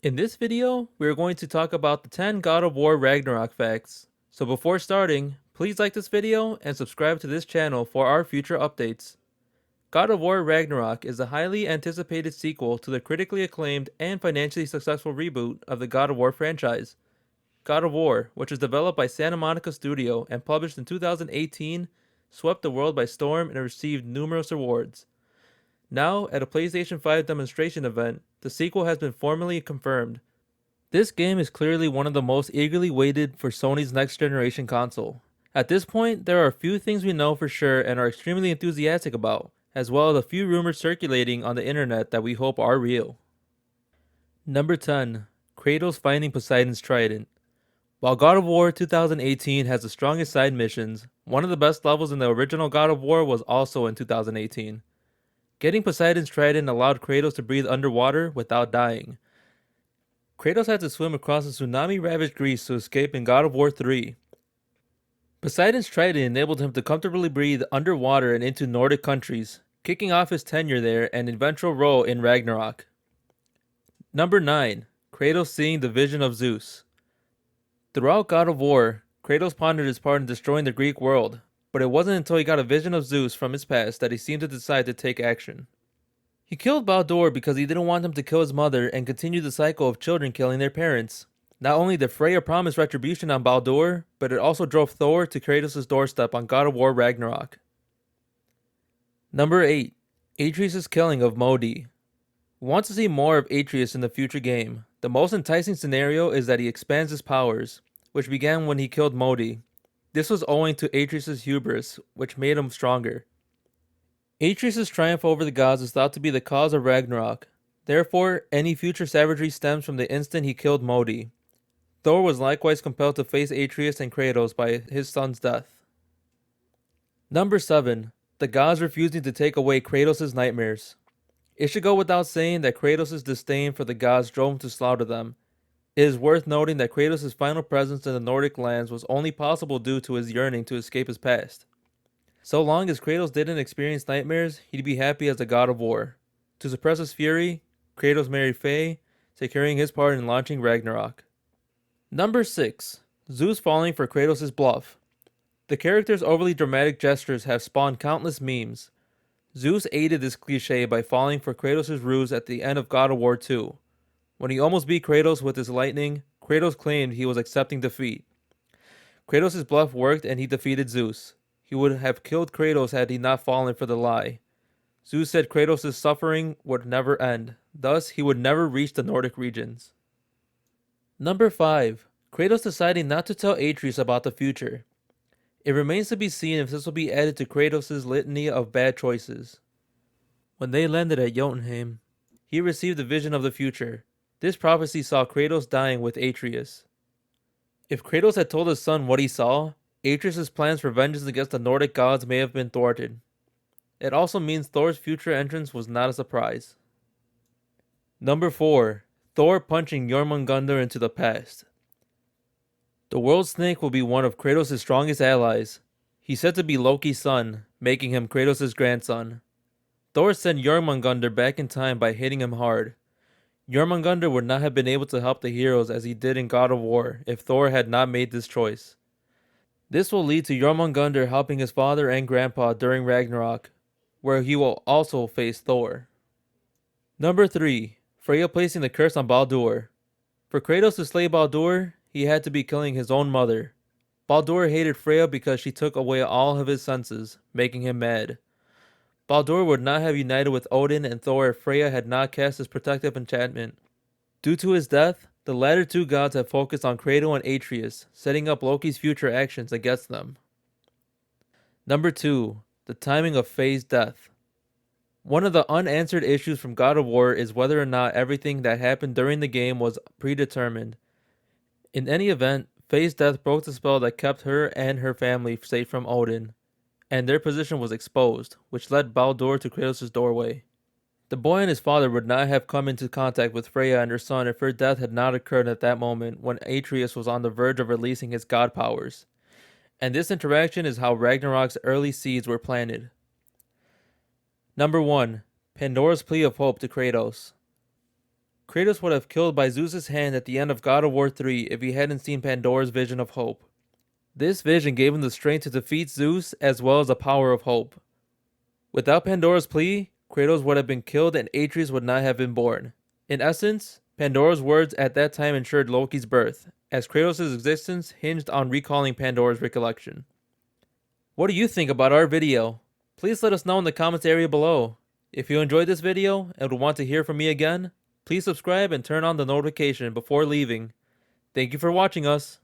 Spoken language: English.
In this video, we are going to talk about the 10 God of War Ragnarok facts. So before starting, please like this video and subscribe to this channel for our future updates. God of War Ragnarok is a highly anticipated sequel to the critically acclaimed and financially successful reboot of the God of War franchise. God of War, which was developed by Santa Monica Studio and published in 2018, swept the world by storm and received numerous awards. Now, at a PlayStation 5 demonstration event, the sequel has been formally confirmed. This game is clearly one of the most eagerly waited for Sony's next generation console. At this point, there are a few things we know for sure and are extremely enthusiastic about, as well as a few rumors circulating on the internet that we hope are real. Number 10. Kratos finding Poseidon's Trident. While God of War 2018 has the strongest side missions, one of the best levels in the original God of War was also in 2018. Getting Poseidon's Trident allowed Kratos to breathe underwater without dying. Kratos had to swim across the tsunami-ravaged Greece to escape in God of War 3. Poseidon's Trident enabled him to comfortably breathe underwater and into Nordic countries, kicking off his tenure there and eventual role in Ragnarok. Number 9. Kratos seeing the vision of Zeus. Throughout God of War, Kratos pondered his part in destroying the Greek world, but it wasn't until he got a vision of Zeus from his past that he seemed to decide to take action. He killed Baldur because he didn't want him to kill his mother and continue the cycle of children killing their parents. Not only did Freya promise retribution on Baldur, but it also drove Thor to Kratos' doorstep on God of War Ragnarok. Number 8. Atreus' killing of Modi. We want to see more of Atreus in the future game. The most enticing scenario is that he expands his powers, which began when he killed Modi. This was owing to Atreus' hubris, which made him stronger. Atreus' triumph over the gods is thought to be the cause of Ragnarok. Therefore, any future savagery stems from the instant he killed Modi. Thor was likewise compelled to face Atreus and Kratos by his son's death. Number 7. The gods refusing to take away Kratos' nightmares. It should go without saying that Kratos' disdain for the gods drove him to slaughter them. It is worth noting that Kratos' final presence in the Nordic lands was only possible due to his yearning to escape his past. So long as Kratos didn't experience nightmares, he'd be happy as a god of war. To suppress his fury, Kratos married Faye, securing his part in launching Ragnarok. Number 6. Zeus falling for Kratos' bluff. The character's overly dramatic gestures have spawned countless memes. Zeus aided this cliche by falling for Kratos' ruse at the end of God of War 2. When he almost beat Kratos with his lightning, Kratos claimed he was accepting defeat. Kratos' bluff worked and he defeated Zeus. He would have killed Kratos had he not fallen for the lie. Zeus said Kratos' suffering would never end, thus he would never reach the Nordic regions. Number 5. Kratos deciding not to tell Atreus about the future. It remains to be seen if this will be added to Kratos' litany of bad choices. When they landed at Jotunheim, he received a vision of the future. This prophecy saw Kratos dying with Atreus. If Kratos had told his son what he saw, Atreus' plans for vengeance against the Nordic gods may have been thwarted. It also means Thor's future entrance was not a surprise. Number 4. Thor punching Jormungandr into the past. The World Snake will be one of Kratos' strongest allies. He's said to be Loki's son, making him Kratos' grandson. Thor sent Jormungandr back in time by hitting him hard. Jormungandr would not have been able to help the heroes as he did in God of War if Thor had not made this choice. This will lead to Jormungandr helping his father and grandpa during Ragnarok, where he will also face Thor. Number 3. Freya placing the curse on Baldur. For Kratos to slay Baldur, he had to be killing his own mother. Baldur hated Freya because she took away all of his senses, making him mad. Baldur would not have united with Odin and Thor if Freya had not cast his protective enchantment. Due to his death, the latter two gods have focused on Kratos and Atreus, setting up Loki's future actions against them. Number 2. The timing of Faye's death. One of the unanswered issues from God of War is whether or not everything that happened during the game was predetermined. In any event, Faye's death broke the spell that kept her and her family safe from Odin, and their position was exposed, which led Baldur to Kratos' doorway. The boy and his father would not have come into contact with Freya and her son if her death had not occurred at that moment when Atreus was on the verge of releasing his god powers. And this interaction is how Ragnarok's early seeds were planted. Number 1. Pandora's plea of hope to Kratos. Kratos would have killed by Zeus's hand at the end of God of War 3 if he hadn't seen Pandora's vision of hope. This vision gave him the strength to defeat Zeus as well as the power of hope. Without Pandora's plea, Kratos would have been killed and Atreus would not have been born. In essence, Pandora's words at that time ensured Loki's birth, as Kratos' existence hinged on recalling Pandora's recollection. What do you think about our video? Please let us know in the comments area below. If you enjoyed this video and would want to hear from me again, please subscribe and turn on the notification before leaving. Thank you for watching us.